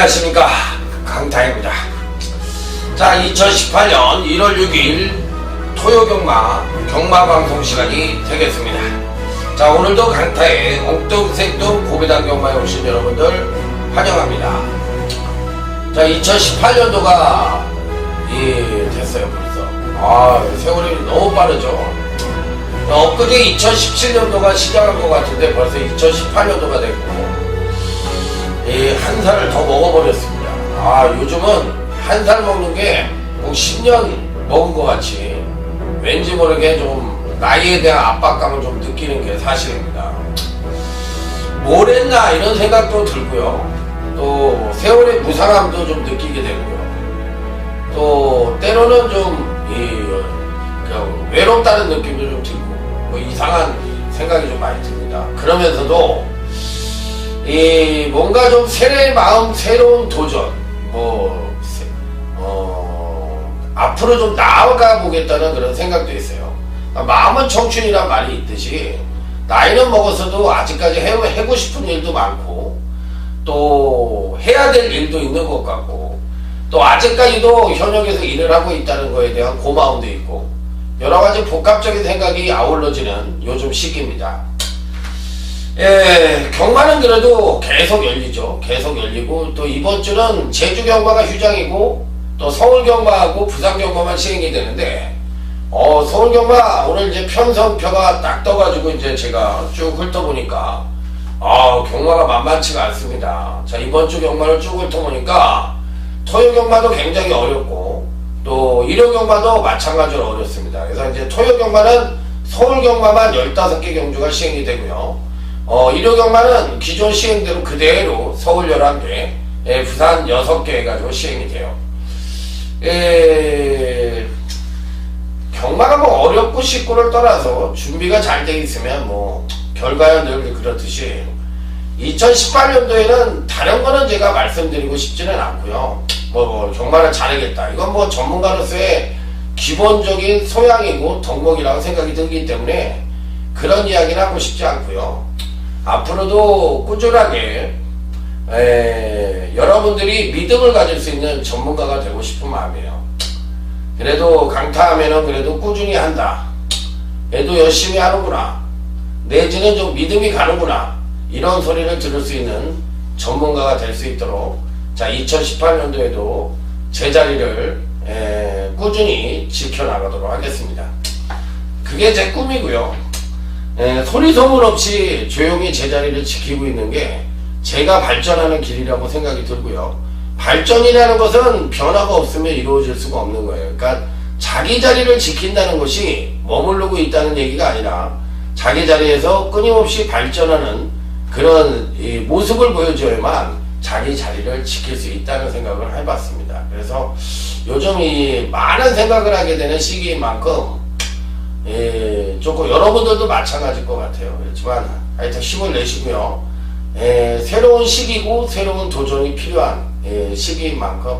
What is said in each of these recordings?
안녕하십니까, 강타입니다. 자, 2018년 1월 6일 토요경마 경마방송 시간이 되겠습니다. 자, 오늘도 강타에 엉뚱생뚱 고배당 경마에 오신 여러분들 환영합니다. 자, 2018년도가 됐어요. 벌써 세월이 너무 빠르죠. 엊그제 2017년도가 시작한 것 같은데 벌써 2018년도가 됐고 한 살을 더 먹어버렸습니다. 요즘은 한 살 먹는 게 뭐 10년 먹은 것 같이 왠지 모르게 좀 나이에 대한 압박감을 좀 느끼는 게 사실입니다. 뭘 했나 이런 생각도 들고요. 또 세월의 무상함도 좀 느끼게 되고요. 또 때로는 좀 그냥 외롭다는 느낌도 좀 들고 뭐 이상한 생각이 좀 많이 듭니다. 그러면서도 뭔가 좀 새로운 마음, 새로운 도전, 앞으로 좀 나아가 보겠다는 그런 생각도 있어요. 마음은 청춘이란 말이 있듯이 나이는 먹어서도 아직까지 해고 싶은 일도 많고 또 해야 될 일도 있는 것 같고 또 아직까지도 현역에서 일을 하고 있다는 거에 대한 고마움도 있고 여러 가지 복합적인 생각이 아울러지는 요즘 시기입니다. 경마는 그래도 계속 열리죠. 계속 열리고 또 이번 주는 제주 경마가 휴장이고 또 서울 경마하고 부산 경마만 시행이 되는데 서울 경마 오늘 이제 편성표가 딱 떠가지고 이제 제가 쭉 훑어보니까 경마가 만만치가 않습니다. 자, 이번 주 경마를 쭉 훑어보니까 토요 경마도 굉장히 어렵고 또 일요 경마도 마찬가지로 어렵습니다. 그래서 이제 토요 경마는 서울 경마만 15개 경주가 시행이 되고요. 일요 경마는 기존 시행대로 그대로 서울 11개, 부산 6개 해가지고 시행이 돼요. 경마가 뭐 어렵고 쉽고를 떠나서 준비가 잘 돼 있으면 결과야 늘 그렇듯이 2018년도에는 다른 거는 제가 말씀드리고 싶지는 않고요. 경마를 잘하겠다. 이건 전문가로서의 기본적인 소양이고 덕목이라고 생각이 들기 때문에 그런 이야기는 하고 싶지 않고요. 앞으로도 꾸준하게 여러분들이 믿음을 가질 수 있는 전문가가 되고 싶은 마음이에요. 그래도 강타하면은 그래도 꾸준히 한다. 얘도 열심히 하는구나. 내지는 좀 믿음이 가는구나. 이런 소리를 들을 수 있는 전문가가 될 수 있도록 자 2018년도에도 제자리를 꾸준히 지켜나가도록 하겠습니다. 그게 제 꿈이고요. 소리 소문 없이 조용히 제자리를 지키고 있는 게 제가 발전하는 길이라고 생각이 들고요. 발전이라는 것은 변화가 없으면 이루어질 수가 없는 거예요. 그러니까 자기 자리를 지킨다는 것이 머무르고 있다는 얘기가 아니라 자기 자리에서 끊임없이 발전하는 그런 모습을 보여줘야만 자기 자리를 지킬 수 있다는 생각을 해봤습니다. 그래서 요즘 많은 생각을 하게 되는 시기인 만큼 조금 여러분들도 마찬가지일 것 같아요. 그렇지만 하여튼 힘을 내시고요. 새로운 시기고 새로운 도전이 필요한 시기인 만큼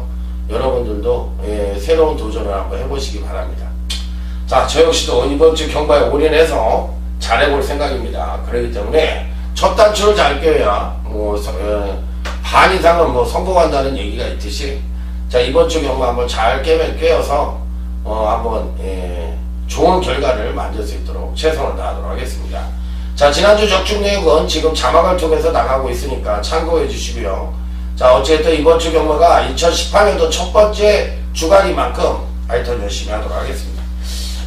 여러분들도 새로운 도전을 한번 해보시기 바랍니다. 자, 저 역시도 이번 주 경마에 올인해서 잘해볼 생각입니다. 그렇기 때문에 첫 단추를 잘 껴야 반 이상은 성공한다는 얘기가 있듯이 자, 이번 주 경마 한번 잘 꿰어서 한번 좋은 결과를 만들 수 있도록 최선을 다하도록 하겠습니다. 자, 지난주 적중 내역은 지금 자막을 통해서 나가고 있으니까 참고해 주시고요. 자, 어쨌든 이번 주 경마가 2018년도 첫 번째 주간이만큼 하여튼 열심히 하도록 하겠습니다.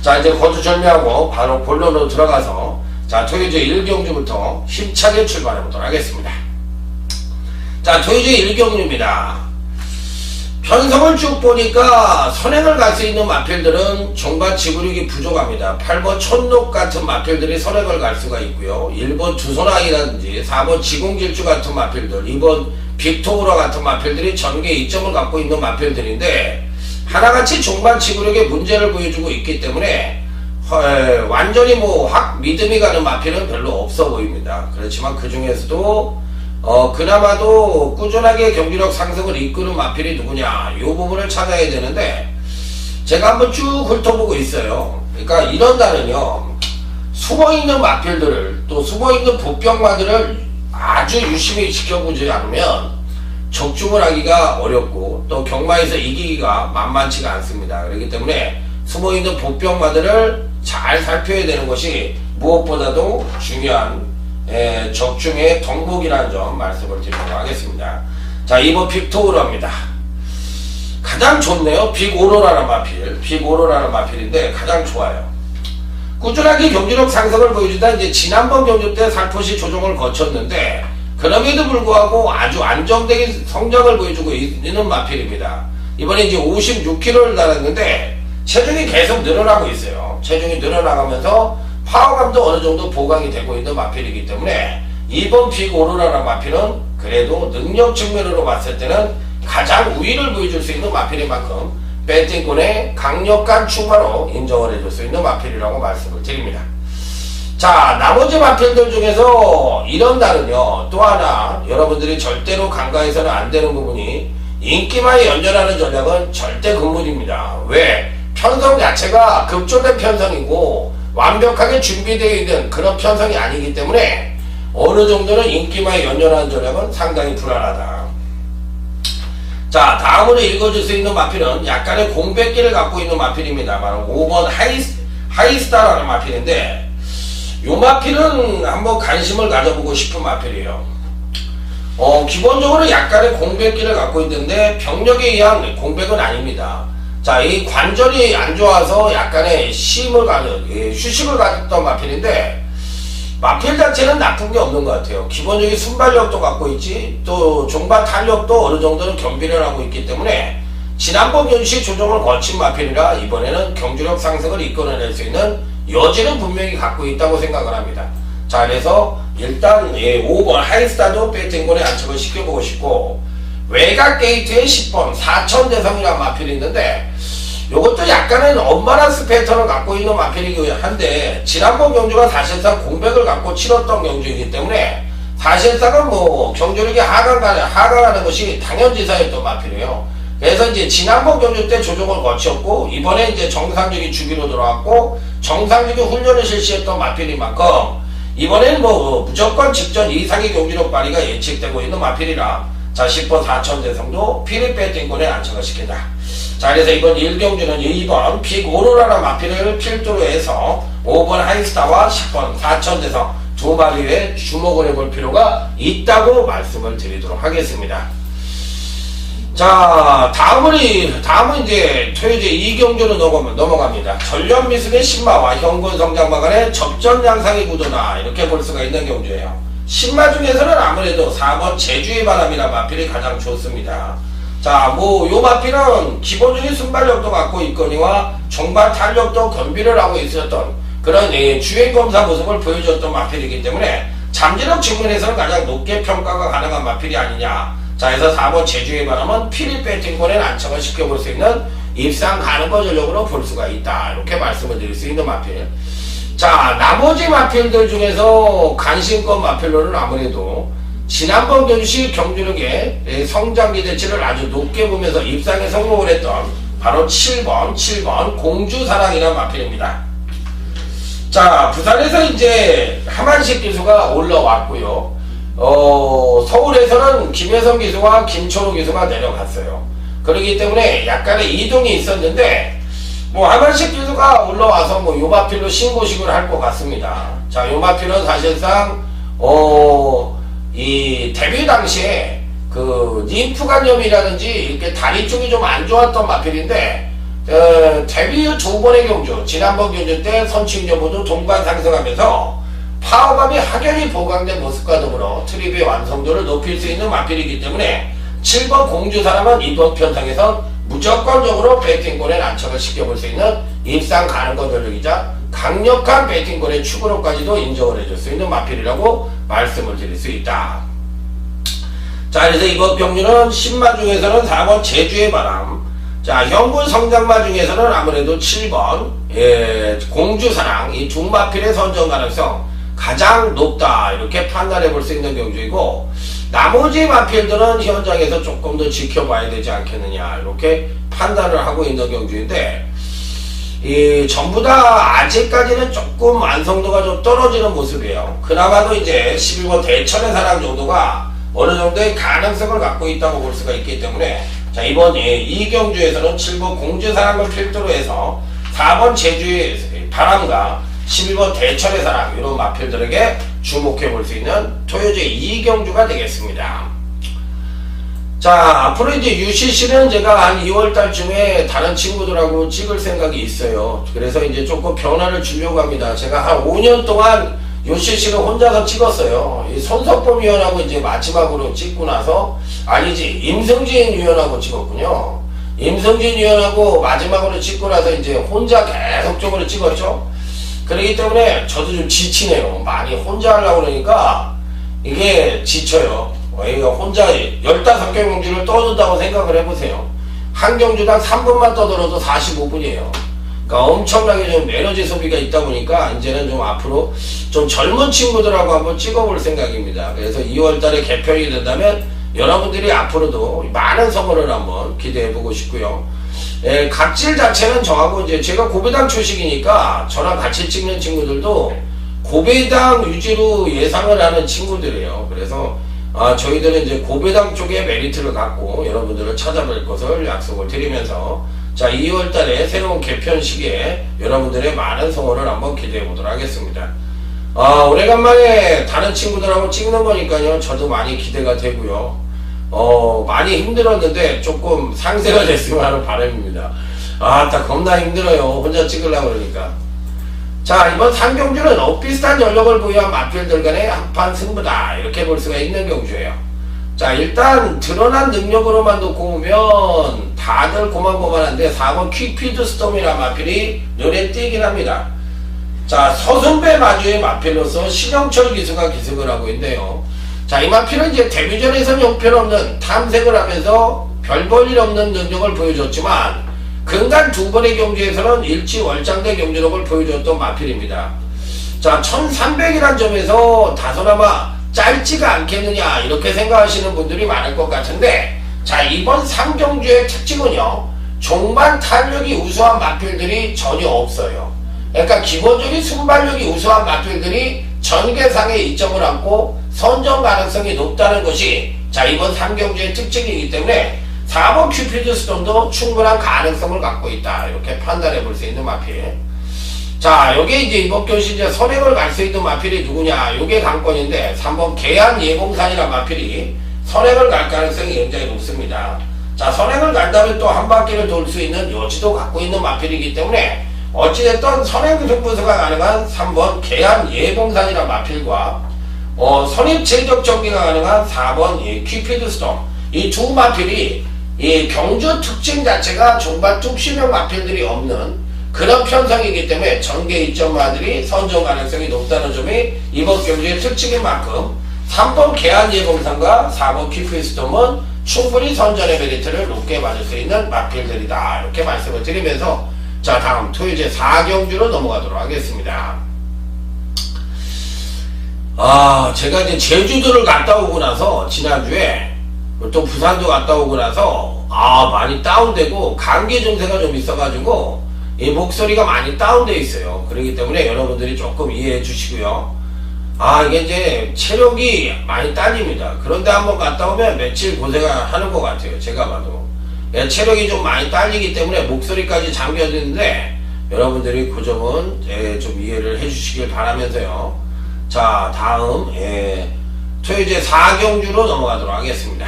자, 이제 거두절미하고 바로 본론으로 들어가서 자, 토요주 1경주부터 힘차게 출발해 보도록 하겠습니다. 자, 토요주 1경주입니다. 편성을 쭉 보니까 선행을 갈 수 있는 마필들은 종반 지구력이 부족합니다. 8번 촌록 같은 마필들이 선행을 갈 수가 있고요. 1번 두손아이라든지 4번 지공질주 같은 마필들, 2번 빅토우라 같은 마필들이 전개 이점을 갖고 있는 마필들인데 하나같이 종반 지구력에 문제를 보여주고 있기 때문에 완전히 확 믿음이 가는 마필은 별로 없어 보입니다. 그렇지만 그 중에서도 그나마도 꾸준하게 경기력 상승을 이끄는 마필이 누구냐 이 부분을 찾아야 되는데 제가 한번 쭉 훑어보고 있어요. 그러니까 이런 달은요 숨어있는 마필들을 또 숨어있는 복병마들을 아주 유심히 지켜보지 않으면 적중을 하기가 어렵고 또 경마에서 이기기가 만만치가 않습니다. 그렇기 때문에 숨어있는 복병마들을 잘 살펴야 되는 것이 무엇보다도 중요한 적중의 덕목이라는 점 말씀을 드리도록 하겠습니다. 자, 이번 빅토우로입니다. 가장 좋네요. 빅오로라는 마필. 빅오로라는 마필인데 가장 좋아요. 꾸준하게 경주력 상승을 보여주다 이제 지난번 경주 때 살포시 조정을 거쳤는데 그럼에도 불구하고 아주 안정적인 성장을 보여주고 있는 마필입니다. 이번에 이제 56kg를 달았는데 체중이 계속 늘어나고 있어요. 체중이 늘어나가면서 파워감도 어느 정도 보강이 되고 있는 마필이기 때문에 이번 빅오로라는 마필은 그래도 능력 측면으로 봤을 때는 가장 우위를 보여줄 수 있는 마필인 만큼 배팅권의 강력한 출마로 인정을 해줄 수 있는 마필이라고 말씀을 드립니다. 자, 나머지 마필들 중에서 이런 날은요, 또 하나 여러분들이 절대로 간과해서는 안 되는 부분이 인기만이 연전하는 전략은 절대 금물입니다. 왜? 편성 자체가 급조된 편성이고 완벽하게 준비되어 있는 그런 편성이 아니기 때문에 어느 정도는 인기만이 연전하는 전략은 상당히 불안하다. 자, 다음으로 읽어줄 수 있는 마필은 약간의 공백기를 갖고 있는 마필입니다. 바로 5번 하이스타라는 마필인데 이 마필은 한번 관심을 가져보고 싶은 마필이에요. 기본적으로 약간의 공백기를 갖고 있는데 병력에 의한 공백은 아닙니다. 자, 이 관절이 안 좋아서 약간의 휴식을 가졌던 마필인데 마필 자체는 나쁜 게 없는 것 같아요. 기본적인 순발력도 갖고 있지, 또 종반 탄력도 어느 정도는 겸비를 하고 있기 때문에 지난번 경시 조정을 거친 마필이라 이번에는 경주력 상승을 이끌어낼 수 있는 여지는 분명히 갖고 있다고 생각을 합니다. 자, 그래서 일단 5번 하이스타도 배팅권에 안착을 시켜보고 싶고 외곽 게이트의 10번 4천대성이라는 마필이 있는데 이것도 약간은 언밸런스 패턴을 갖고 있는 마필이긴 한데 지난번 경주가 사실상 공백을 갖고 치렀던 경주이기 때문에 사실상은 뭐 경주력이 하강하는 것이 당연지사였던 마필이에요. 그래서 이제 지난번 경주 때 조정을 거쳤고 이번에 이제 정상적인 주기로 들어왔고 정상적인 훈련을 실시했던 마필인 만큼 이번에는 뭐 무조건 직전 이상의 경주력 발휘가 예측되고 있는 마필이라 자, 10번 4천대성도 피리 배팅권에 안착을 시킨다. 자, 그래서 이번 1경주는 2번 빅오로라는 마필을 필두로 해서 5번 하이스타와 10번 4천대성 두 마리에 주목을 해볼 필요가 있다고 말씀을 드리도록 하겠습니다. 자, 다음은 이제 토요제 2경주로 넘어갑니다. 전련미승의 신마와 현군 성장마 간의 접전 양상의 구도나 이렇게 볼 수가 있는 경주예요. 신마 중에서는 아무래도 4번 제주의 바람이라는 마필이 가장 좋습니다. 자, 요 마필은 기본적인 순발력도 갖고 있거니와 정반 탄력도 겸비를 하고 있었던 그런 주행검사 모습을 보여줬던 마필이기 때문에 잠재력 측면에서는 가장 높게 평가가 가능한 마필이 아니냐. 자, 그래서 4번 제주의 바람은 피리 배팅권에 안착을 시켜볼 수 있는 입상 가능한 전력으로 볼 수가 있다. 이렇게 말씀을 드릴 수 있는 마필. 자, 나머지 마필들 중에서 관심권 마필로는 아무래도 지난번 경시 경주력의 성장 기대치를 아주 높게 보면서 입상에 성공을 했던 바로 7번 공주사랑이라는 마필입니다. 자, 부산에서 이제 하만식 기수가 올라왔고요. 서울에서는 김혜성 기수와 김철호 기수가 내려갔어요. 그렇기 때문에 약간의 이동이 있었는데 뭐 하만식 기수가 올라와서 뭐 요마필로 신고식을 할 것 같습니다. 자, 요마필은 사실상 이 데뷔 당시에 그 림프관염이라든지 이렇게 다리 쪽이 좀 안 좋았던 마필인데 데뷔 후 두 번의 경주, 지난번 경주 때 선취인여부도 동반 상승하면서 파워감이 확연히 보강된 모습과 더불어 트립의 완성도를 높일 수 있는 마필이기 때문에 7번 공주사람은 이번 편성에서 무조건적으로 배팅권에 안착을 시켜볼 수 있는 입상 가능한 전력이자 강력한 배팅권의 축으로까지도 인정을 해줄 수 있는 마필이라고 말씀을 드릴 수 있다. 자, 그래서 이번 경주는 10마 중에서는 4번 제주의 바람, 자, 현군 성장마 중에서는 아무래도 7번 공주사랑 이 두 마필의 선정 가능성 가장 높다 이렇게 판단해 볼 수 있는 경주이고 나머지 마필들은 현장에서 조금 더 지켜봐야 되지 않겠느냐 이렇게 판단을 하고 있는 경주인데 전부 다 아직까지는 조금 완성도가 좀 떨어지는 모습이에요. 그나마도 이제 11번 대천의 사랑 정도가 어느 정도의 가능성을 갖고 있다고 볼 수가 있기 때문에 자 이번 이경주에서는 7번 공주사랑을 필두로 해서 4번 제주의 바람과 11번 대철의 사랑 이런 마필들에게 주목해 볼 수 있는 토요제 이경주가 되겠습니다. 자 앞으로 이제 UCC는 제가 한 2월달쯤에 다른 친구들하고 찍을 생각이 있어요. 그래서 이제 조금 변화를 주려고 합니다. 제가 한 5년 동안 UCC를 혼자서 찍었어요. 이 손석범 위원하고 이제 마지막으로 찍고 나서 아니지 임성진 위원하고 찍었군요. 임성진 위원하고 마지막으로 찍고 나서 이제 혼자 계속적으로 찍었죠. 그렇기 때문에 저도 좀 지치네요. 많이 혼자 하려고 그러니까 이게 지쳐요. 혼자 15경주를 떠든다고 생각을 해보세요. 한 경주당 3분만 떠들어도 45분이에요. 그러니까 엄청나게 좀 에너지 소비가 있다 보니까 이제는 좀 앞으로 좀 젊은 친구들하고 한번 찍어볼 생각입니다. 그래서 2월달에 개편이 된다면 여러분들이 앞으로도 많은 선물을 한번 기대해보고 싶고요. 각질 자체는 저하고 이제 제가 고배당 출신이니까 저랑 같이 찍는 친구들도 고배당 위주로 예상을 하는 친구들이에요. 그래서 저희들은 이제 고배당 쪽에 메리트를 갖고 여러분들을 찾아뵐 것을 약속을 드리면서 자 2월달에 새로운 개편 시기에 여러분들의 많은 성원을 한번 기대해 보도록 하겠습니다. 오래간만에 다른 친구들하고 찍는 거니까요. 저도 많이 기대가 되고요. 많이 힘들었는데 조금 상세가 됐으면 하는 바람입니다. 딱 겁나 힘들어요. 혼자 찍으려고 그러니까. 자 이번 3경주는 엇비슷한 전력을 보유한 마필들 간의 한판 승부다 이렇게 볼 수가 있는 경주예요. 자 일단 드러난 능력으로만 놓고 보면 다들 고만고만한데 4번 퀵피드 스톰이라는 마필이 눈에 띄긴 합니다. 자 서순배 마주의 마필로서 신영철 기수가 기승을 하고 있네요. 자 이 마필은 이제 데뷔전에서는 형편없는 탐색을 하면서 별 볼 일 없는 능력을 보여줬지만 근간 두 번의 경주에서는 일치월장대 경주력을 보여줬던 마필입니다. 자 1300이란 점에서 다소나마 짧지가 않겠느냐 이렇게 생각하시는 분들이 많을 것 같은데 자 이번 3경주의 특징은요 종반 탄력이 우수한 마필들이 전혀 없어요. 그러니까 기본적인 순발력이 우수한 마필들이 전개상의 이점을 안고 선정 가능성이 높다는 것이 자 이번 3경주의 특징이기 때문에 4번 큐피드 스톰도 충분한 가능성을 갖고 있다 이렇게 판단해 볼 수 있는 마필. 자 여기에 이제 이번 경시 이제 선행을 갈 수 있는 마필이 누구냐 요게 관건인데 3번 계안 예봉산이라는 마필이 선행을 갈 가능성이 굉장히 높습니다. 자 선행을 간다면 또 한 바퀴를 돌 수 있는 여지도 갖고 있는 마필이기 때문에 어찌됐든 선행 승부수가 가능한 3번 계안 예봉산이라는 마필과 선입 제적 전개가 가능한 4번 큐피드 스톰 이 두 마필이 이 경주 특징 자체가 종반 뚝심형 마필들이 없는 그런 편성이기 때문에 전개 이점마들이 선정 가능성이 높다는 점이 이번 경주의 특징인 만큼 3번 계안 예봉산과 4번 큐피드 스톰은 충분히 선전의 메리트를 높게 받을 수 있는 마필들이다 이렇게 말씀을 드리면서 자 다음 토요제 4경주로 넘어가도록 하겠습니다. 제가 이제 제주도를 갔다 오고 나서 지난주에 또 부산도 갔다 오고 나서 많이 다운되고 감기 증세가 좀 있어가지고 이 목소리가 많이 다운돼 있어요. 그렇기 때문에 여러분들이 조금 이해해 주시고요. 이게 이제 체력이 많이 딸립니다. 그런데 한번 갔다 오면 며칠 고생을 하는 것 같아요. 제가 봐도 체력이 좀 많이 딸리기 때문에 목소리까지 잠겨드는데 여러분들이 그 점은 좀 이해를 해 주시길 바라면서요. 자 다음 토요제 4경주로 넘어가도록 하겠습니다.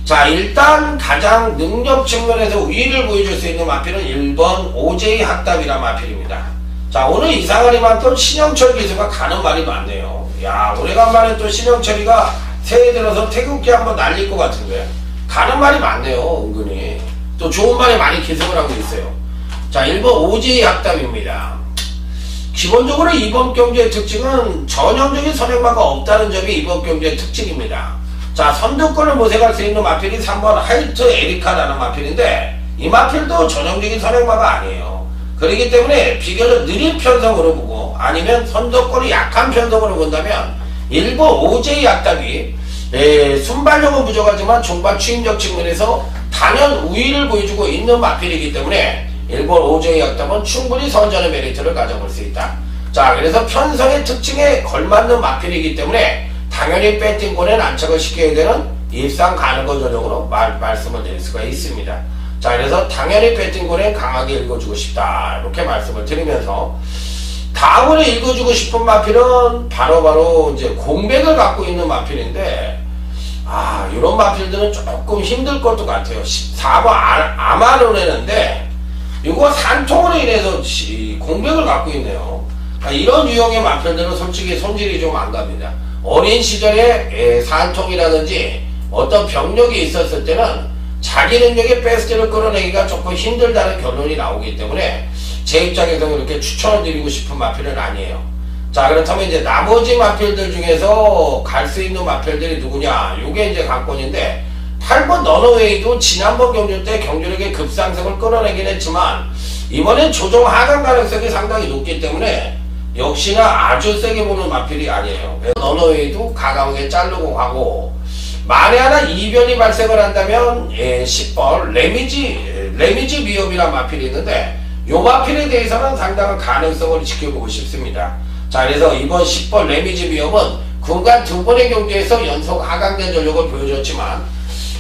자 일단 가장 능력 측면에서 우위를 보여줄 수 있는 마필은 1번 OJ 학답이란 마필입니다. 자 오늘 이상하리만 또 신영철 기수가 가는 말이 많네요. 야 오래간만에 또 신영철이가 새해 들어서 태극기 한번 날릴 것 같은데 가는 말이 많네요. 은근히 또 좋은 말이 많이 기승을 하고 있어요. 자 1번 OJ 학답입니다. 기본적으로 이번 경주의 특징은 전형적인 선행마가 없다는 점이 이번 경주의 특징입니다. 자 선두권을 모색할 수 있는 마필이 3번 하이트 에리카라는 마필인데 이 마필도 전형적인 선행마가 아니에요. 그렇기 때문에 비교적 느린 편성으로 보고 아니면 선두권이 약한 편성으로 본다면 1번 OJ 약답이 순발력은 부족하지만 종반 추임적 측면에서 단연 우위를 보여주고 있는 마필이기 때문에 1번 OJ 약답은 충분히 선전의 메리트를 가져볼 수 있다. 자 그래서 편성의 특징에 걸맞는 마필이기 때문에 당연히 배팅권에 안착을 시켜야 되는 입상 가는 거 전형으로 말씀을 드릴 수가 있습니다. 자, 그래서 당연히 배팅권에 강하게 읽어주고 싶다 이렇게 말씀을 드리면서, 다음으로 읽어주고 싶은 마필은 바로 이제 공백을 갖고 있는 마필인데, 이런 마필들은 조금 힘들 것도 같아요. 4번 아마로네는데 이거 산통으로 인해서 공백을 갖고 있네요. 이런 유형의 마필들은 솔직히 손질이 좀 안 갑니다. 어린 시절에 산통이라든지 어떤 병력이 있었을 때는 자기 능력의 베스트를 끌어내기가 조금 힘들다는 결론이 나오기 때문에 제 입장에서는 이렇게 추천을 드리고 싶은 마필은 아니에요. 자, 그렇다면 이제 나머지 마필들 중에서 갈 수 있는 마필들이 누구냐? 요게 이제 관건인데, 8번 너너웨이도 지난번 경주 때 경주력의 급상승을 끌어내긴 했지만 이번엔 조정 하강 가능성이 상당히 높기 때문에 역시나 아주 세게 보는 마필이 아니에요. 너너웨이도 가감하게 자르고 가고, 만에 하나 이변이 발생을 한다면 10번 레미지 위협이란 마필이 있는데, 요 마필에 대해서는 상당한 가능성을 지켜보고 싶습니다. 자, 그래서 이번 10번 레미지 위협은 구간 2번의 경기에서 연속 하강된 전력을 보여줬지만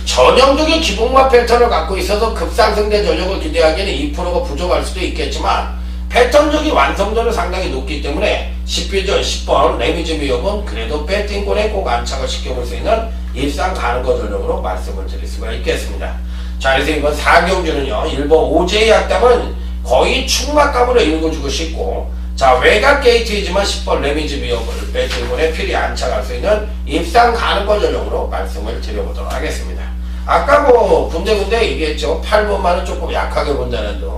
전형적인 기본마 패턴을 갖고 있어서 급상승된 전력을 기대하기에는 2%가 부족할 수도 있겠지만 패턴적인 완성도는 상당히 높기 때문에 10번 레미지 위협은 그래도 배팅권에 꼭 안착을 시켜볼 수 있는 입상 가는 거 전력으로 말씀을 드릴 수가 있겠습니다. 자, 그래서 이번 4경주는요 1번 오제이 약담은 거의 충막감으로 읽어주고 싶고, 자, 외곽 게이트이지만 10번 레미지 위협을 배팅권에 필히 안착할 수 있는 입상 가는 거 전형으로 말씀을 드려보도록 하겠습니다. 아까 군데군데 얘기했죠. 8번만은 조금 약하게 본다는 등,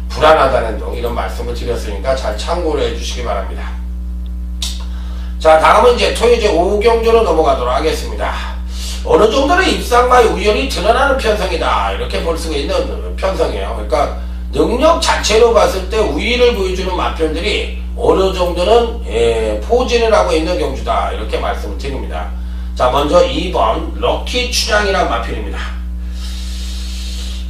불안하다는 등 이런 말씀을 드렸으니까 잘 참고를 해주시기 바랍니다. 자, 다음은 이제 토요제 5경주로 넘어가도록 하겠습니다. 어느 정도는 입상과의 우연이 드러나는 편성이다 이렇게 볼 수가 있는 편성이에요. 그러니까 능력 자체로 봤을 때 우위를 보여주는 마편들이 어느 정도는 포진을 하고 있는 경주다 이렇게 말씀을 드립니다. 자, 먼저 2번 럭키 춘향이란 마편입니다.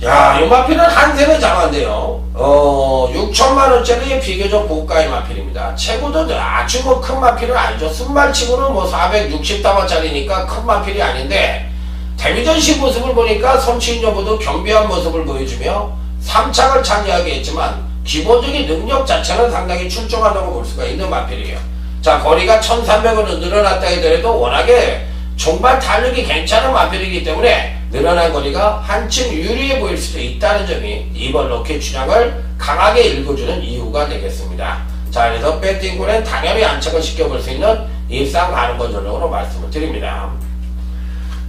야, 이 마편은 한세는 장한데요. 6천만원짜리 비교적 고가의 마편입니다. 최고도 아주 큰 마편은 아니죠. 순말치고는 460다마짜리니까 큰 마편이 아닌데, 데뷔전시 모습을 보니까 선취인 여부도 경비한 모습을 보여주며 3착을 차지하게 했지만 기본적인 능력 자체는 상당히 출중하다고 볼 수가 있는 마필이에요. 자, 거리가 1300으로 늘어났다 하더라도 워낙에 종발 탄력이 괜찮은 마필이기 때문에 늘어난 거리가 한층 유리해 보일 수도 있다는 점이 이번 럭키 춘향을 강하게 읽어주는 이유가 되겠습니다. 자, 그래서 배팅권엔 당연히 안착을 시켜볼 수 있는 입상 가능권 전형으로 말씀을 드립니다.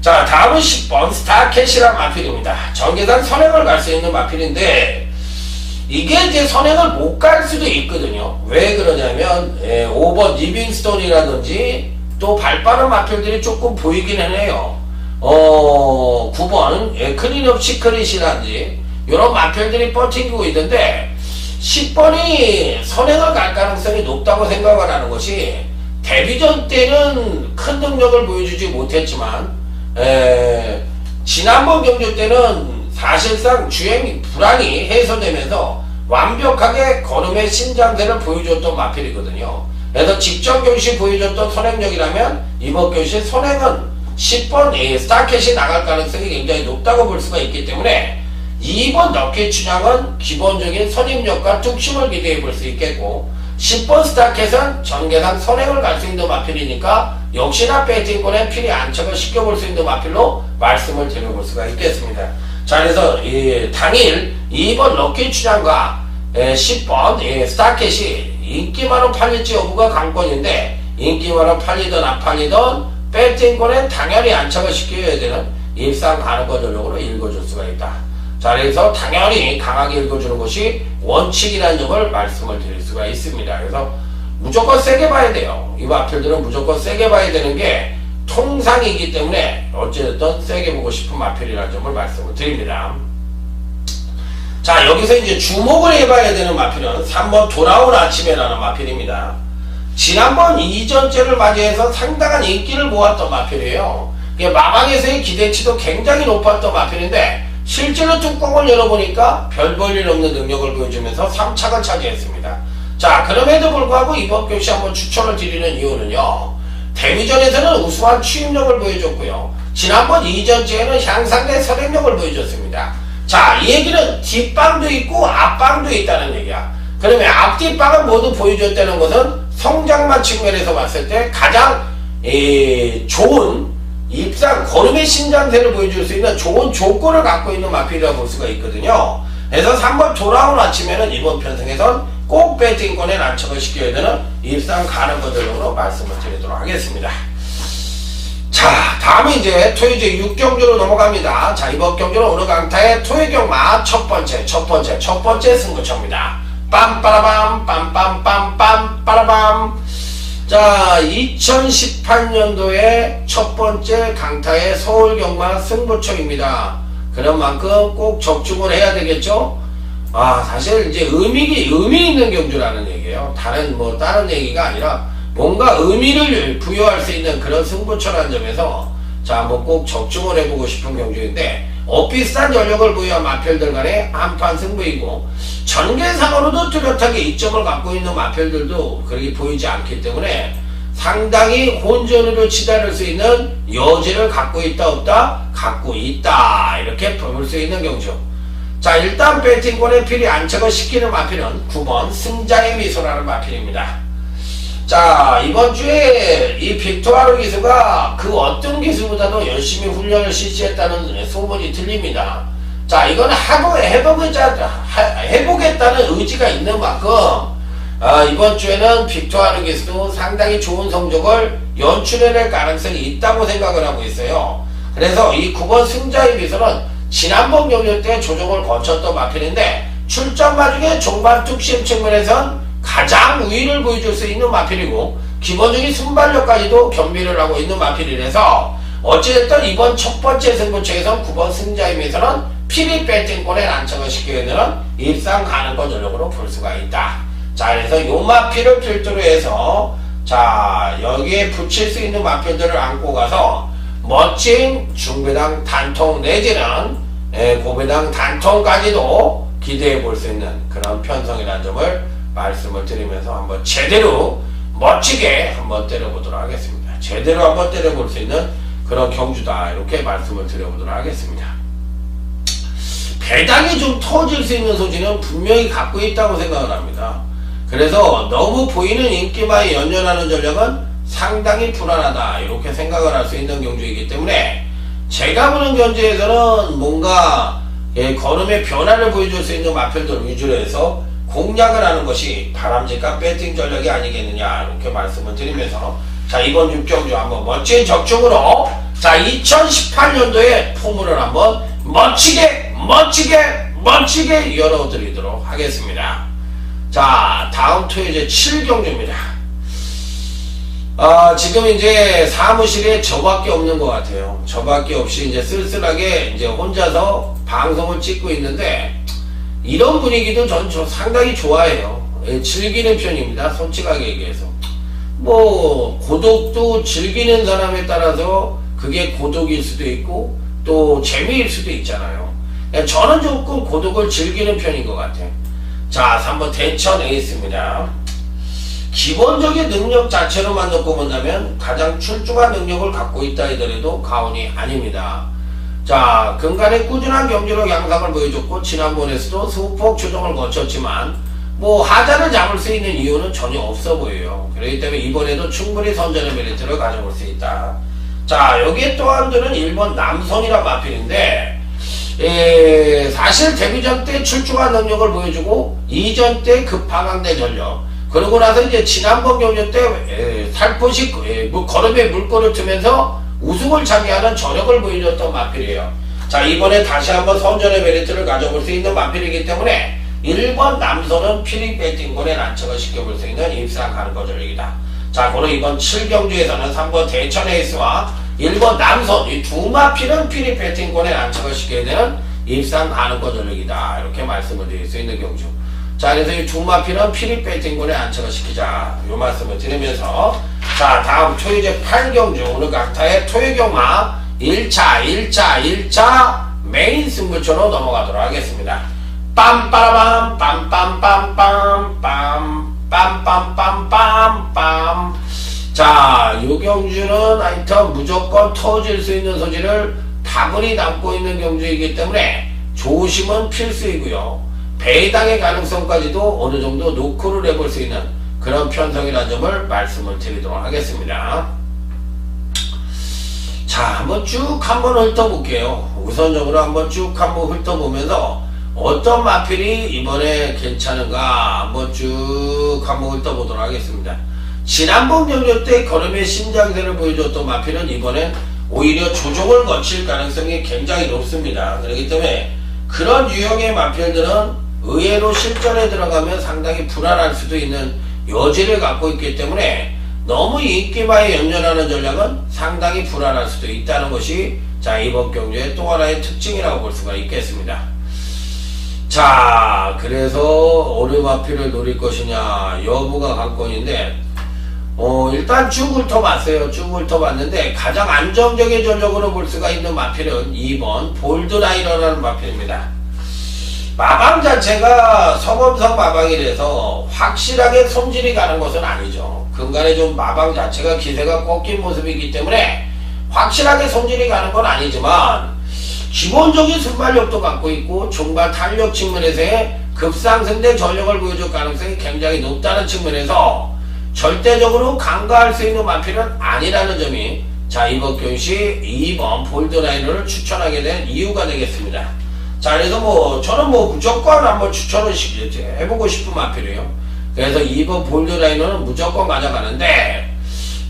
자, 다음은 10번 스타캣이란 마필입니다. 전계단 선행을 갈 수 있는 마필인데, 이게 이제 선행을 못 갈 수도 있거든요. 왜 그러냐면 5번 리빙스톤이라든지 또 발빠른 마필들이 조금 보이긴 해요. 9번 클린업 시크릿이라든지 이런 마필들이 버티고 있는데, 10번이 선행을 갈 가능성이 높다고 생각을 하는 것이, 데뷔전 때는 큰 능력을 보여주지 못했지만 지난번 경주 때는 사실상 주행 불안이 해소되면서 완벽하게 걸음의 신장세를 보여줬던 마필이거든요. 그래서 직전 경시 보여줬던 선행력이라면 이번 경시 선행은 10번 스타캣이 나갈 가능성이 굉장히 높다고 볼 수가 있기 때문에 이번 럭키 춘향은 기본적인 선임력과 뚝심을 기대해 볼 수 있겠고, 10번 스타캣은 전계산 선행을 갈 수 있는 마필이니까 역시나 배팅권에 필히 안착을 시켜볼 수 있는 마필로 말씀을 드려볼 수가 있겠습니다. 자, 그래서 당일 2번 럭키 춘향과 10번 스타캣이 인기만은 팔릴지 여부가 관건인데, 인기만은 팔리든 안 팔리든 배팅권엔 당연히 안착을 시켜야 되는 입상 가능권 전형으로 읽어줄 수가 있다. 자, 그래서 당연히 강하게 읽어주는 것이 원칙이라는 점을 말씀을 드릴 수가 있습니다. 그래서 무조건 세게 봐야 돼요. 이 마필들은 무조건 세게 봐야 되는 게 통상이기 때문에 어쨌든 세게 보고 싶은 마필이라는 점을 말씀을 드립니다. 자, 여기서 이제 주목을 해봐야 되는 마필은 3번 돌아온 아침에라는 마필입니다. 지난번 이전째를 맞이해서 상당한 인기를 모았던 마필이에요. 마방에서의 기대치도 굉장히 높았던 마필인데, 실제로 뚜껑을 열어보니까 별 볼 일 없는 능력을 보여주면서 3착을 차지했습니다. 자, 그럼에도 불구하고 이번 교시 한번 추천을 드리는 이유는요, 데뷔전에서는 우수한 추임력을 보여줬고요. 지난번 이전주에는 향상된 선행력을 보여줬습니다. 자, 이 얘기는 뒷방도 있고 앞방도 있다는 얘기야. 그러면 앞뒷방을 모두 보여줬다는 것은 성장만 측면에서 봤을 때 가장 좋은 입상 걸음의 신장세를 보여줄 수 있는 좋은 조건을 갖고 있는 마필이라고 볼 수가 있거든요. 그래서 3번 돌아온 아침에는 이번 편승에선 꼭 배팅권에 난척을 시켜야 되는 입상 가는 것들로 말씀을 드리도록 하겠습니다. 자, 다음에 이제 토요제 6경주로 넘어갑니다. 자, 이번 경주는 오늘 강타의 토요경마 첫 번째 승부처입니다. 빰빠라밤 빰빰빰빰 빠라밤. 자, 2018년도에 첫 번째 강타의 서울경마 승부처입니다. 그런 만큼 꼭 적중을 해야 되겠죠? 사실 이제 의미 있는 경주라는 얘기예요. 다른 얘기가 아니라 뭔가 의미를 부여할 수 있는 그런 승부처라는 점에서 자, 뭐 꼭 적중을 해보고 싶은 경주인데 비슷한 전력을 보유한 마필들 간의 한판 승부이고 전개상으로도 뚜렷하게 이점을 갖고 있는 마필들도 그렇게 보이지 않기 때문에 상당히 혼전으로 치달을 수 있는 여지를 갖고 있다 없다? 갖고 있다, 이렇게 볼 수 있는 경주. 자, 일단 배팅권에 필히 안착을 시키는 마필은 9번 승자의 미소라는 마필입니다. 자, 이번 주에 이 빅토아르 기수가 그 어떤 기수보다도 열심히 훈련을 실시했다는 소문이 들립니다. 자, 이건 해보겠다는 의지가 있는 만큼 이번 주에는 빅토아르 기수도 상당히 좋은 성적을 연출해낼 가능성이 있다고 생각을 하고 있어요. 그래서 이 9번 승자의 미소는 지난번 경주 때 조정을 거쳤던 마필인데 출전마 중에 종반 뚝심 측면에선 가장 우위를 보여줄 수 있는 마필이고 기본적인 순발력까지도 겸비를 하고 있는 마필이라서 어찌됐든 이번 첫 번째 승부처에선 9번 승자임에서는 필히 배팅권에 난척을 시켜야 되는 입상 가능권 전력으로 볼 수가 있다. 자, 그래서 요 마필을 필두로 해서 자, 여기에 붙일 수 있는 마필들을 안고 가서 멋진 중배당 단통 내지는 고배당 단통까지도 기대해 볼 수 있는 그런 편성이라는 점을 말씀을 드리면서 한번 제대로 멋지게 한번 때려보도록 하겠습니다. 제대로 한번 때려볼 수 있는 그런 경주다, 이렇게 말씀을 드려보도록 하겠습니다. 배당이 좀 터질 수 있는 소지는 분명히 갖고 있다고 생각을 합니다. 그래서 너무 보이는 인기마에 연연하는 전략은 상당히 불안하다, 이렇게 생각을 할 수 있는 경주이기 때문에 제가 보는 경주에서는 뭔가 걸음의 변화를 보여줄 수 있는 마필들 위주로 해서 공략을 하는 것이 바람직한 배팅 전략이 아니겠느냐, 이렇게 말씀을 드리면서 자, 이번 6경주 한번 멋진 적중으로 자, 2018년도에 포물을 한번 멋지게 열어드리도록 하겠습니다. 자, 다음 토요일 7경주입니다. 지금 이제 사무실에 저밖에 없는 것 같아요. 저밖에 없이 이제 쓸쓸하게 이제 혼자서 방송을 찍고 있는데 이런 분위기도 전 상당히 좋아해요. 즐기는 편입니다. 솔직하게 얘기해서. 뭐 고독도 즐기는 사람에 따라서 그게 고독일 수도 있고 또 재미일 수도 있잖아요. 저는 조금 고독을 즐기는 편인 것 같아요. 자, 3번 대천 에이스입니다. 기본적인 능력 자체로만 놓고 본다면 가장 출중한 능력을 갖고 있다 하더라도 과언이 아닙니다. 자, 근간에 꾸준한 경기력 양상을 보여줬고 지난번에서도 소폭 조정을 거쳤지만 뭐 하자를 잡을 수 있는 이유는 전혀 없어 보여요. 그렇기 때문에 이번에도 충분히 선전의 메리트를 가져볼 수 있다. 자, 여기에 또 한 분은 1번 남선이란 마필인데 사실 데뷔전 때 출중한 능력을 보여주고 이전 때 급하강대 전력, 그러고 나서 이제 지난번 경주 때 살포시 걸음에 물꼬를 트면서 우승을 차지하는 저력을 보여줬던 마필이에요. 자, 이번에 다시 한번 선전의 메리트를 가져볼 수 있는 마필이기 때문에 1번 남선은 필히 배팅권에 난척을 시켜볼 수 있는 입상 가능권 전력이다. 자, 그럼 이번 7경주에서는 3번 대천 에이스와 1번 남선 이 두 마필은 필히 배팅권에 난척을 시켜야 되는 입상 가능권 전력이다, 이렇게 말씀을 드릴 수 있는 경주. 자, 그래서 이 두 마필은 필히 배팅권에 안착을 시키자, 요 말씀을 드리면서 자, 다음 토요제 8경주 오늘 강타의 토요경마 1차 메인 승부처로 넘어가도록 하겠습니다. 빰빠라밤 빰빰빰빰빰 빰빰빰빰빰. 자, 요 경주는 하여튼 무조건 터질 수 있는 소지를 다분히 담고 있는 경주이기 때문에 조심은 필수이고요. 배당의 가능성까지도 어느 정도 노크를 해볼 수 있는 그런 편성이라는 점을 말씀을 드리도록 하겠습니다. 자, 한번 쭉 한번 훑어볼게요. 우선적으로 한번 쭉 한번 훑어보면서 어떤 마필이 이번에 괜찮은가 한번 쭉 한번 훑어보도록 하겠습니다. 지난번 경주 때 걸음의 신장세를 보여줬던 마필은 이번엔 오히려 조정을 거칠 가능성이 굉장히 높습니다. 그렇기 때문에 그런 유형의 마필들은 의외로 실전에 들어가면 상당히 불안할 수도 있는 여지를 갖고 있기 때문에 너무 인기마에 연연하는 전략은 상당히 불안할 수도 있다는 것이 자, 이번 경주의 또 하나의 특징이라고 볼 수가 있겠습니다. 자, 그래서 어느 마필을 노릴 것이냐 여부가 관건인데 일단 쭉 훑어봤어요. 쭉 훑어봤는데 가장 안정적인 전적으로 볼 수가 있는 마필은 2번 볼드라이너라는 마필입니다. 마방 자체가 성엄성 마방이라서 확실하게 손질이 가는 것은 아니죠. 근간에 좀 마방 자체가 기세가 꺾인 모습이기 때문에 확실하게 손질이 가는 건 아니지만 기본적인 순발력도 갖고 있고 종발 탄력 측면에서의 급상승된 전력을 보여줄 가능성이 굉장히 높다는 측면에서 절대적으로 간과할 수 있는 마필은 아니라는 점이 자, 이번 경시 2번 볼드라이너를 추천하게 된 이유가 되겠습니다. 자, 그래서 저는 무조건 한번 추천을 해보고 싶은 마필이에요. 그래서 2번 볼드라이너는 무조건 가져가는데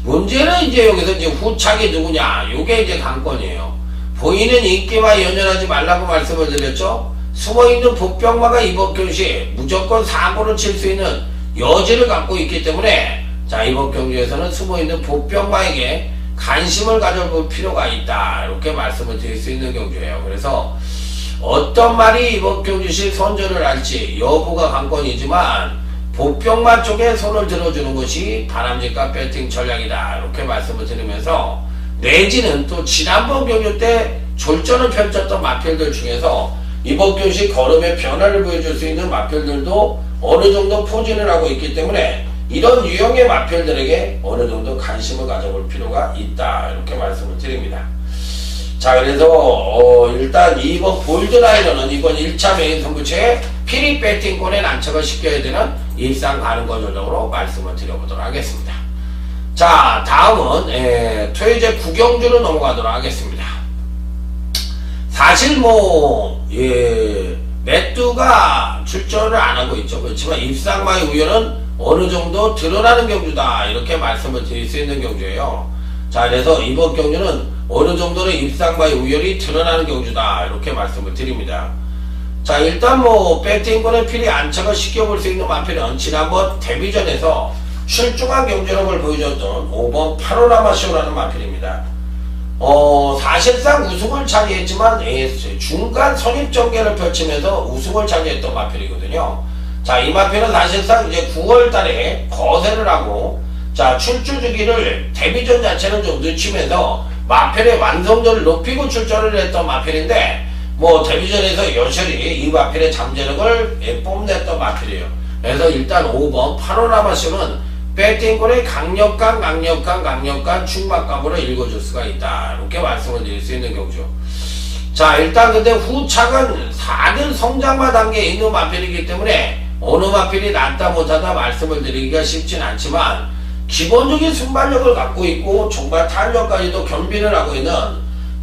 문제는 이제 여기서 이제 후착이 누구냐 요게 이제 관건이에요. 보이는 인기만 연연하지 말라고 말씀을 드렸죠. 숨어있는 복병마가 이번 경시 무조건 사고를 칠 수 있는 여지를 갖고 있기 때문에 자, 이번 경주에서는 숨어있는 복병마에게 관심을 가져볼 필요가 있다 이렇게 말씀을 드릴 수 있는 경주예요. 그래서 어떤 말이 이번 경주시 선전을 할지 여부가 관건이지만 복병마 쪽에 손을 들어주는 것이 바람직한 배팅 전략이다 이렇게 말씀을 드리면서 내지는 또 지난번 경주 때 졸전을 펼쳤던 마필들 중에서 이번 경주시 걸음의 변화를 보여줄 수 있는 마필들도 어느 정도 포진을 하고 있기 때문에 이런 유형의 마필들에게 어느 정도 관심을 가져볼 필요가 있다 이렇게 말씀을 드립니다. 자, 그래서 일단 2번 볼드라이너는 이번 1차 메인 선구체에 피리 배팅권에 난척을 시켜야 되는 일상 가능권 전적으로 말씀을 드려보도록 하겠습니다. 자, 다음은 토요제 구경주로 넘어가도록 하겠습니다. 사실 맷두가 출전을 안 하고 있죠. 그렇지만 입상마의 우열은 어느 정도 드러나는 경주다 이렇게 말씀을 드릴 수 있는 경주예요. 자, 그래서 이번 경주는 어느 정도는 입상마의 우열이 드러나는 경주다 이렇게 말씀을 드립니다. 자, 일단 배팅권에 필히 안착을 시켜볼 수 있는 마필은 지난번 데뷔전에서 출중한 경주력을 보여줬던 5번 파노라마쇼라는 마필입니다. 사실상 우승을 차지했지만 중간 선입전개를 펼치면서 우승을 차지했던 마필이거든요. 자, 이 마필은 사실상 이제 9월달에 거세를 하고 자, 출주 주기를 데뷔전 자체는 좀 늦추면서 마필의 완성도를 높이고 출전을 했던 마필인데 데뷔전에서 여실히 이 마필의 잠재력을 뽐냈던 마필이에요. 그래서 일단 5번 파노라마쇼는 배팅권의 강력한 충막감으로 읽어줄 수가 있다 이렇게 말씀을 드릴 수 있는 경주. 자, 일단 근데 후착은 4등 성장마 단계에 있는 마필이기 때문에 어느 마필이 낫다 못하다 말씀을 드리기가 쉽진 않지만 기본적인 순발력을 갖고 있고 정말 탄력까지도 겸비를 하고 있는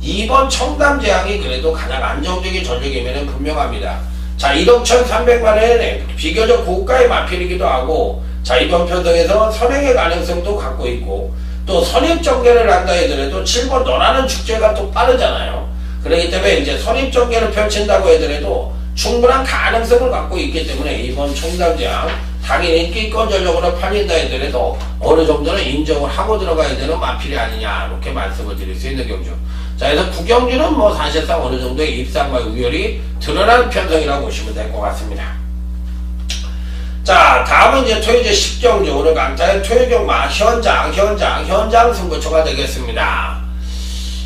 2번 청담제왕이 그래도 가장 안정적인 전적이면 분명합니다. 자, 1억 1,300만원의 비교적 고가의 마필이기도 하고 자, 이번 편성에서 선행의 가능성도 갖고 있고 또 선입전개를 한다 하더라도 7번 너라는 축제가 또 빠르잖아요. 그렇기 때문에 이제 선입전개를 펼친다고 하더라도 충분한 가능성을 갖고 있기 때문에 이번 청담제왕 당연히 인기권 전적으로 팔린다 하더라도 어느 정도는 인정을 하고 들어가야 되는 마필이 아니냐 이렇게 말씀을 드릴 수 있는 경주. 자, 그래서 구경주는 사실상 어느 정도의 입상과 우열이 드러나는 편성이라고 보시면 될 것 같습니다. 자, 다음은 이제 토요제 10경주 오늘 강타의 토요경마 현장 승부처가 되겠습니다.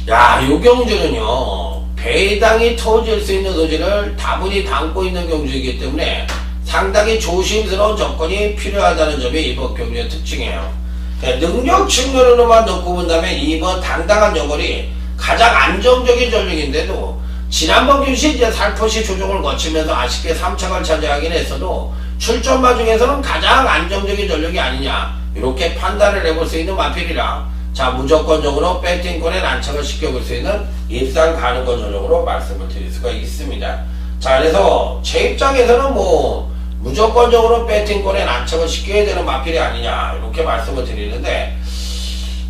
야, 요 경주는요 배당이 터질 수 있는 소지를 다분히 담고 있는 경주이기 때문에 상당히 조심스러운 접근이 필요하다는 점이 이번 경주의 특징이에요. 능력 측면으로만 놓고 본다면 이번 당당한 영월이 가장 안정적인 전력인데도 지난번 교시 이제 살포시 조정을 거치면서 아쉽게 3차를 차지하긴 했어도 출전마 중에서는 가장 안정적인 전력이 아니냐 이렇게 판단을 해볼 수 있는 마필이라 자 무조건적으로 배팅권에 난착을 시켜볼 수 있는 입상 가능한 전력으로 말씀을 드릴 수가 있습니다. 자 그래서 제 입장에서는 뭐 무조건적으로 배팅권에 난착을 시켜야 되는 마필이 아니냐 이렇게 말씀을 드리는데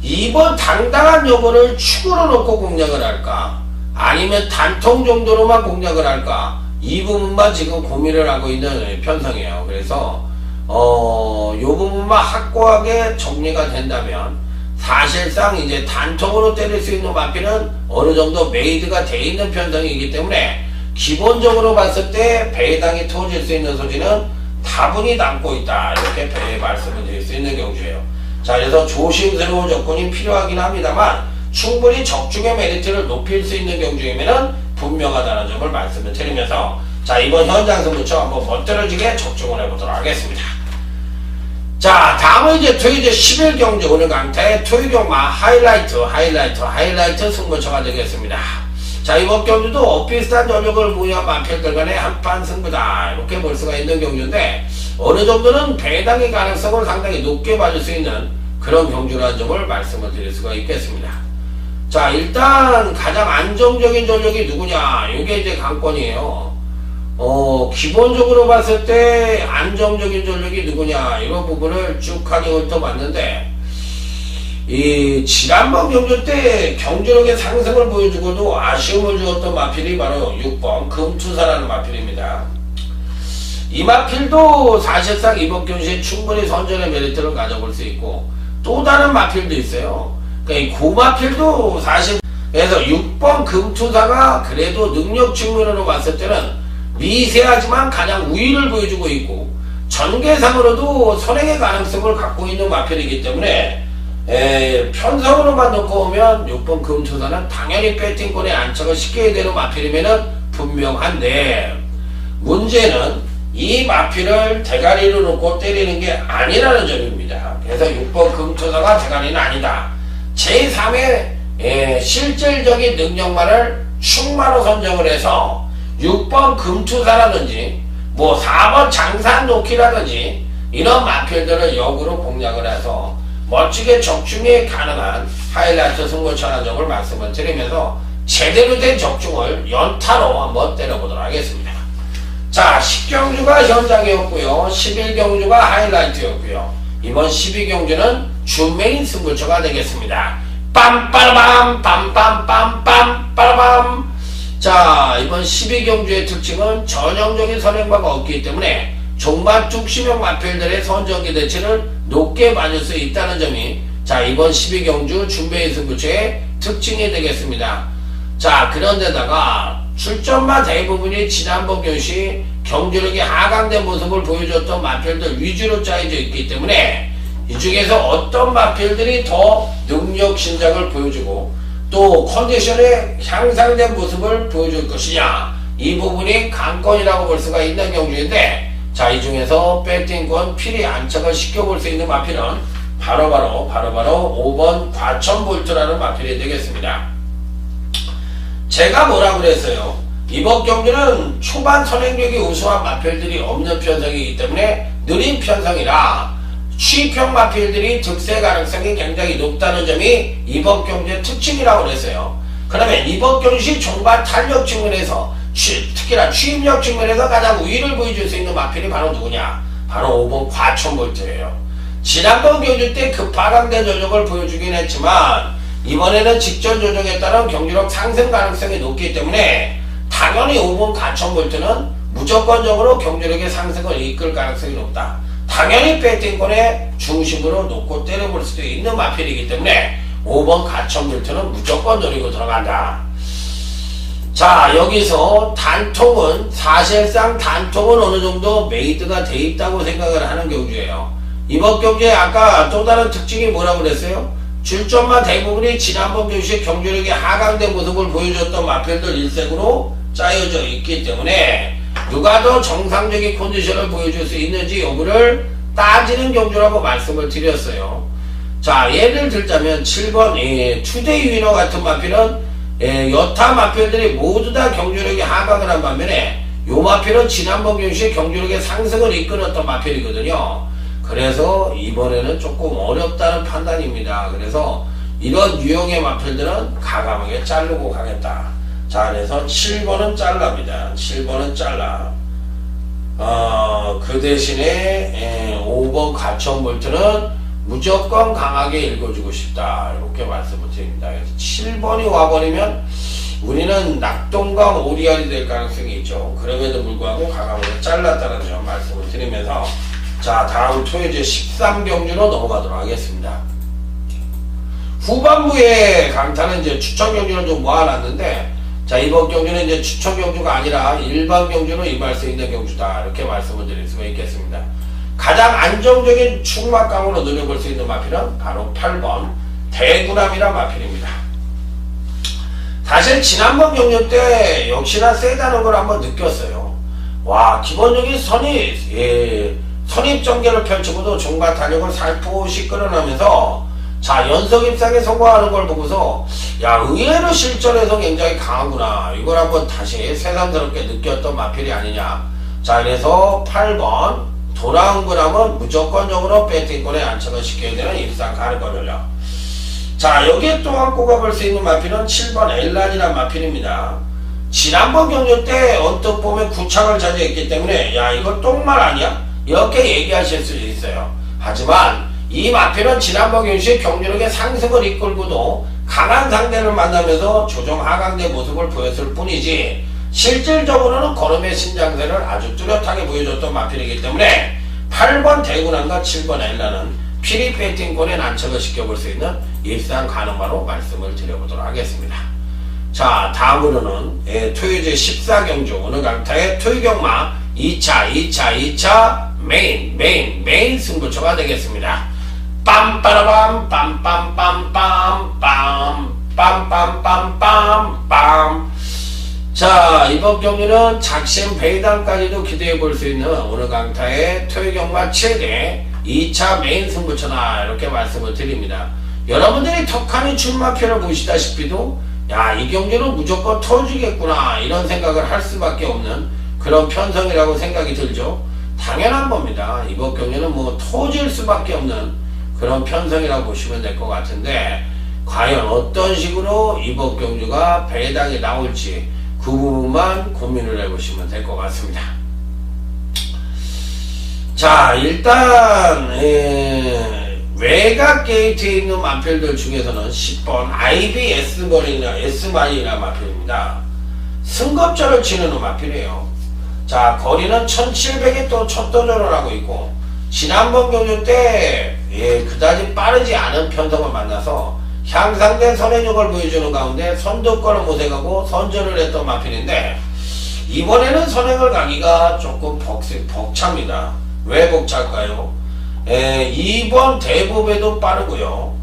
이번 당당한 여부를 축으로 놓고 공략을 할까 아니면 단통 정도로만 공략을 할까 이 부분만 지금 고민을 하고 있는 편성이에요. 그래서 요 부분만 확고하게 정리가 된다면 사실상 이제 단통으로 때릴 수 있는 마필은 어느 정도 메이드가 돼 있는 편성이기 때문에 기본적으로 봤을 때 배당이 터질 수 있는 소지는 다분히 남고 있다 이렇게 말씀을 드릴 수 있는 경주예요. 자 그래서 조심스러운 접근이 필요하긴 합니다만 충분히 적중의 메리트를 높일 수 있는 경주이면은 분명하다는 점을 말씀을 드리면서 자 이번 현장 승부처 한번 멋들어지게 적중을 해보도록 하겠습니다. 자 다음은 이제 토요일 10일 경주 오늘 강타의 토요일 경마 하이라이트 승부처가 되겠습니다. 자 이번 경주도 비슷한 전력을 보유한 마필들 간의 한판 승부다 이렇게 볼 수가 있는 경주인데 어느 정도는 배당의 가능성을 상당히 높게 봐줄 수 있는 그런 경주라는 점을 말씀을 드릴 수가 있겠습니다. 자 일단 가장 안정적인 전력이 누구냐 이게 이제 관건이에요. 기본적으로 봤을 때 안정적인 전력이 누구냐 이런 부분을 쭉 하게 훑어봤는데 이 지난번 경주 때 경주력의 상승을 보여주고도 아쉬움을 주었던 마필이 바로 6번 금투사라는 마필입니다. 이 마필도 사실상 이번 경주에 충분히 선전의 메리트를 가져볼 수 있고 또 다른 마필도 있어요. 그러니까 이 고마필도 사실 그래서 6번 금투사가 그래도 능력 측면으로 봤을 때는 미세하지만 가장 우위를 보여주고 있고 전개상으로도 선행의 가능성을 갖고 있는 마필이기 때문에 편성으로만 놓고 보면 6번 금투사는 당연히 배팅권에 안착을 시켜야 되는 마필이면은 분명한데 문제는 이 마필을 대가리로 놓고 때리는 게 아니라는 점입니다. 그래서 6번 금투사가 대가리는 아니다. 제3의 실질적인 능력만을 충마로 선정을 해서 6번 금투사라든지 뭐 4번 장산노키라든지 이런 마필들을 역으로 공략을 해서 멋지게 적중이 가능한 하이라이트 승부처라는 점을 말씀을 드리면서 제대로 된 적중을 연타로 한번 때려보도록 하겠습니다. 자 10경주가 현장이었고요 11경주가 하이라이트였고요 이번 12경주는 주메인 승부처가 되겠습니다. 빰빠라밤 빰빰빰빰 빠라밤. 자 이번 12경주의 특징은 전형적인 선행마가 없기 때문에 종반 뚝심형 마필들의 선정기 대체를 높게 받을 수 있다는 점이 자 이번 12경주 준비의 승부처의 특징이 되겠습니다. 자 그런데다가 출전마 대부분이 지난번 경시 경주력이 하강된 모습을 보여줬던 마필들 위주로 짜여져 있기 때문에 이 중에서 어떤 마필들이 더 능력 신작을 보여주고 또 컨디션의 향상된 모습을 보여줄 것이냐 이 부분이 관건이라고 볼 수가 있는 경주인데 자 이 중에서 배팅권 필히 안착을 시켜볼 수 있는 마필은 바로바로 5번 과천볼트라는 마필이 되겠습니다. 제가 뭐라 그랬어요? 이번 경주는 초반 선행력이 우수한 마필들이 없는 편성이기 때문에 느린 편성이라 취입형 마필들이 득세 가능성이 굉장히 높다는 점이 이번 경주의 특징이라고 그랬어요. 그러면 이번 경시 종반 탄력 측면에서 특히나 취입력 측면에서 가장 우위를 보여줄 수 있는 마필이 바로 누구냐? 바로 5번 과천볼트예요. 지난번 경주 때 급하강된 전력을 보여주긴 했지만 이번에는 직전 조정에 따른 경주력 상승 가능성이 높기 때문에 당연히 5번 과천볼트는 무조건적으로 경주력의 상승을 이끌 가능성이 높다. 당연히 배팅권의 중심으로 놓고 때려볼 수도 있는 마필이기 때문에 5번 과천볼트는 무조건 노리고 들어간다. 자 여기서 단통은 사실상 단통은 어느 정도 메이드가 돼 있다고 생각을 하는 경주예요. 이번 경주에 아까 또 다른 특징이 뭐라고 그랬어요? 출전마 대부분이 지난번 경주에 경주력이 하강된 모습을 보여줬던 마필들 일색으로 짜여져 있기 때문에 누가 더 정상적인 컨디션을 보여줄 수 있는지 여부를 따지는 경주라고 말씀을 드렸어요. 자, 예를 들자면 7번 투데이 위너 같은 마필은 여타 마필들이 모두 다 경주력이 하강을 한 반면에 요 마필은 지난번 경주에 경주력의 상승을 이끌었던 마필이거든요. 그래서 이번에는 조금 어렵다는 판단입니다. 그래서 이런 유형의 마필들은 과감하게 자르고 가겠다. 자, 그래서 7번은 잘랍니다. 7번은 잘라. 그 대신에 5번 가천 볼트는 무조건 강하게 읽어주고 싶다. 이렇게 말씀을 드립니다. 그래서 7번이 와버리면 우리는 낙동강 오리알이 될 가능성이 있죠. 그럼에도 불구하고 과감하게 잘랐다는 점 말씀을 드리면서 자, 다음 토요일 13경주로 넘어가도록 하겠습니다. 후반부에 강타는 이제 추천 경주를 좀 모아놨는데, 자, 이번 경주는 이제 추천 경주가 아니라 일반 경주로 임할 수 있는 경주다. 이렇게 말씀을 드릴 수가 있겠습니다. 가장 안정적인 충막강으로 노려볼 수 있는 마필은 바로 8번 대구남이란 마필입니다. 사실 지난번 경주 때 역시나 세다는 걸 한번 느꼈어요. 와, 기본적인 선입 전개를 펼치고도 종가 탄력을 살포시 끌어내면서 자, 연속 입상에 성공하는 걸 보고서 야, 의외로 실전에서 굉장히 강하구나. 이걸 한번 다시 새삼스럽게 느꼈던 마필이 아니냐. 자, 그래서 8번 돌아온 구남은 무조건적으로 배팅권에 안착을 시켜야 되는 입상 가능권 전략. 자, 여기에 또한 꼽아볼 수 있는 마필은 7번 엘란이라는 마필입니다. 지난번 경주 때 언뜻 보면 구착을 차지했기 때문에 야, 이거 똥말 아니야? 이렇게 얘기하실 수 있어요. 하지만 이 마필은 지난번 경주에 경주력의 상승을 이끌고도 강한 상대를 만나면서 조정 하강대 모습을 보였을 뿐이지 실질적으로는 걸음의 신장세를 아주 뚜렷하게 보여줬던 마필이기 때문에 8번 대구남과 7번 엘라는 피리 배팅권에 난척을 시켜볼 수 있는 입상 가능바로 말씀을 드려보도록 하겠습니다. 자, 다음으로는 토요일 14경주 오늘 강타의 토요경마 2차 메인 승부처가 되겠습니다. 빰빠라밤 빰빰빰빰빰빰빰빰빰빰. 자, 이번 경기는 작심 배당까지도 기대해 볼 수 있는 오늘 강타의 토요경마 최대 2차 메인 승부처다. 이렇게 말씀을 드립니다. 여러분들이 턱하니 출마표를 보시다시피도 야, 이 경기는 무조건 터지겠구나 이런 생각을 할 수밖에 없는 그런 편성이라고 생각이 들죠. 당연한 겁니다. 이번 경기는 뭐 터질 수밖에 없는 그런 편성이라고 보시면 될 것 같은데 과연 어떤 식으로 이번 경주가 배당이 나올지 그 부분만 고민을 해보시면 될 것 같습니다. 자, 일단 외곽 게이트에 있는 마필들 중에서는 10번 S마리나 마필입니다. 승급전을 치르는 마필이에요. 자, 거리는 1700에 또 첫 도전을 하고 있고 지난번 경주 때 그다지 빠르지 않은 편성을 만나서 향상된 선행력을 보여주는 가운데 선두권을 모색하고 선전을 했던 마필인데 이번에는 선행을 가기가 조금 벅찹니다. 왜 벅찰까요? 2번 대부배도 빠르고요.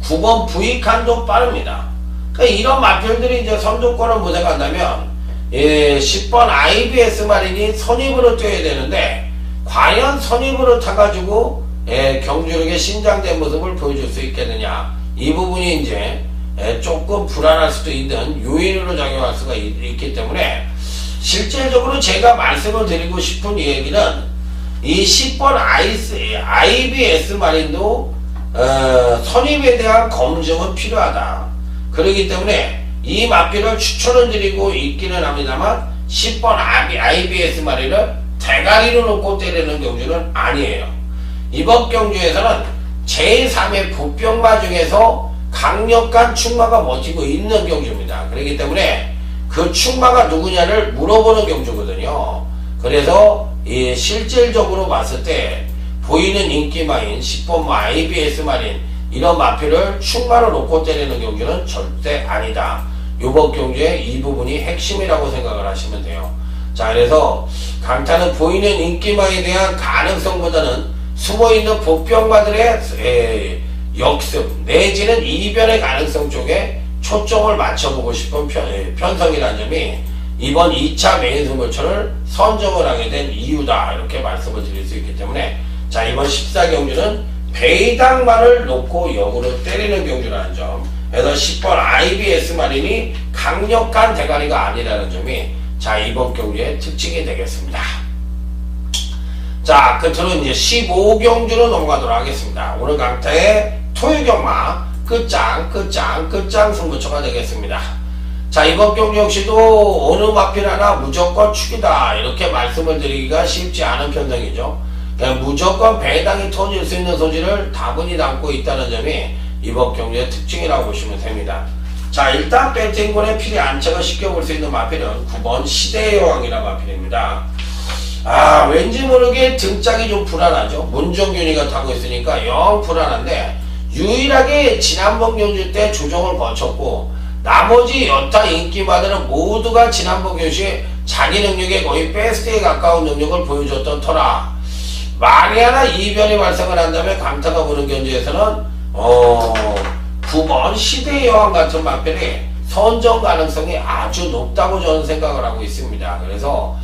9번 부익한도 빠릅니다. 그러니까 이런 마필들이 이제 선두권을 모색한다면 10번 IBS 마린이 선입으로 뛰어야 되는데 과연 선입으로 타가지고 경주력의 신장된 모습을 보여줄 수 있겠느냐. 이 부분이 이제 조금 불안할 수도 있는 요인으로 작용할 수가 있기 때문에 실질적으로 제가 말씀을 드리고 싶은 얘기는 이 10번 IBS 마린도 선입에 대한 검증은 필요하다. 그렇기 때문에 이 마필을 추천을 드리고 있기는 합니다만 10번 IBS 마린을 대가리로 놓고 때리는 경주는 아니에요. 이번 경주에서는 제3의 부병마 중에서 강력한 충마가 버티고 있는 경주입니다. 그렇기 때문에 그 충마가 누구냐를 물어보는 경주거든요. 그래서 실질적으로 봤을 때 보이는 인기마인 10번 IBS 마린 이런 마필을 충마로 놓고 때리는 경주는 절대 아니다. 이번 경주의 이 부분이 핵심이라고 생각을 하시면 돼요. 자, 그래서 강타는 보이는 인기마에 대한 가능성보다는 숨어있는 복병마들의 역습 내지는 이변의 가능성 쪽에 초점을 맞춰보고 싶은 편성이라는 점이 이번 2차 메인 승부처를 선정을 하게 된 이유다. 이렇게 말씀을 드릴 수 있기 때문에 자, 이번 14경주는 배당만을 놓고 역으로 때리는 경주라는 점. 그래서 10번 IBS 마린이 강력한 대가리가 아니라는 점이 자 이번 경주의 특징이 되겠습니다. 자 끝으로 이제 15경주로 넘어가도록 하겠습니다. 오늘 강타의 토요경마 끝장 승부처가 되겠습니다. 자 이번 경주 역시도 어느 마필 하나 무조건 축이다 이렇게 말씀을 드리기가 쉽지 않은 편성이죠. 그냥 무조건 배당이 터질 수 있는 소지를 다분히 담고 있다는 점이 이번 경주의 특징이라고 보시면 됩니다. 자 일단 배팅권의 필이 안착을 시켜볼 수 있는 마필은 9번 시대의 여왕이라는 마필입니다. 아 왠지 모르게 등짝이 좀 불안하죠. 문정균이가 타고 있으니까 영 불안한데 유일하게 지난번 경주 때 조정을 거쳤고 나머지 여타 인기마들은 모두가 지난번 경주에 자기 능력에 거의 베스트에 가까운 능력을 보여줬던 터라 만에 하나 이변이 발생을 한다면 강타가 보는 경주에서는 9번 시대의 여왕 같은 마필이 선정 가능성이 아주 높다고 저는 생각을 하고 있습니다. 그래서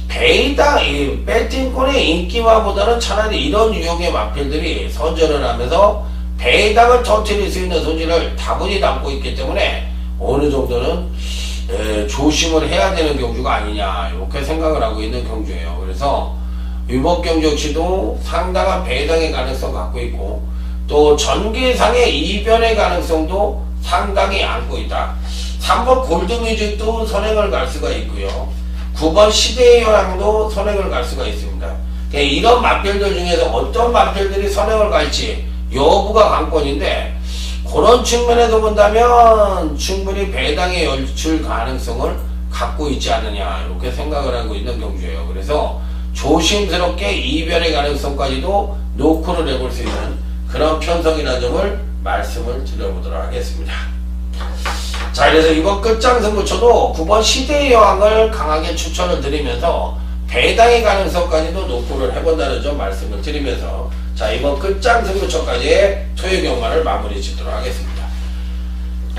배당, 배팅권의 인기마보다는 차라리 이런 유형의 마필들이 선전을 하면서 배당을 터뜨릴 수 있는 소지를 다분히 담고 있기 때문에 어느 정도는 조심을 해야 되는 경주가 아니냐 이렇게 생각을 하고 있는 경주예요. 그래서 이번 경주 역시도 상당한 배당의 가능성 갖고 있고 또 전개상의 이변의 가능성도 상당히 안고 있다. 3번 골드뮤직도 선행을 갈 수가 있고요. 9번 시대의 여왕도 선행을 갈 수가 있습니다. 이런 마필들 중에서 어떤 마필들이 선행을 갈지 여부가 관건인데 그런 측면에서 본다면 충분히 배당의 열출 가능성을 갖고 있지 않느냐 이렇게 생각을 하고 있는 경주예요. 그래서 조심스럽게 이변의 가능성까지도 노크를 해볼 수 있는 그런 편성이라는 점을 말씀을 드려보도록 하겠습니다. 자 그래서 이번 끝장승부처도 9번 시대의 여왕을 강하게 추천을 드리면서 배당의 가능성까지도 노크를 해본다는 점 말씀을 드리면서 자 이번 끝장승부처까지의 토요경마를 마무리 짓도록 하겠습니다.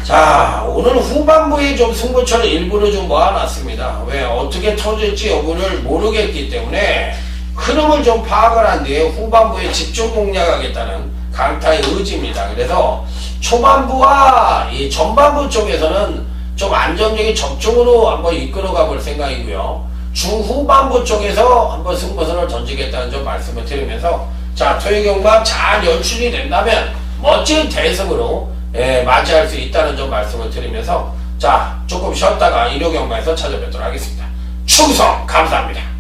자 오늘 후반부에 좀 승부처를 일부러 좀 모아놨습니다. 왜 어떻게 터질지 여부를 모르겠기 때문에 흐름을 좀 파악을 한 뒤에 후반부에 집중 공략하겠다는 강타의 의지입니다. 그래서 초반부와 이 전반부 쪽에서는 좀 안정적인 적중으로 한번 이끌어가 볼 생각이고요. 중후반부 쪽에서 한번 승부선을 던지겠다는 점 말씀을 드리면서 자 토요경마 잘 연출이 된다면 멋진 대승으로 맞이할 수 있다는 점 말씀을 드리면서 자 조금 쉬었다가 일요경마에서 찾아뵙도록 하겠습니다. 충성 감사합니다.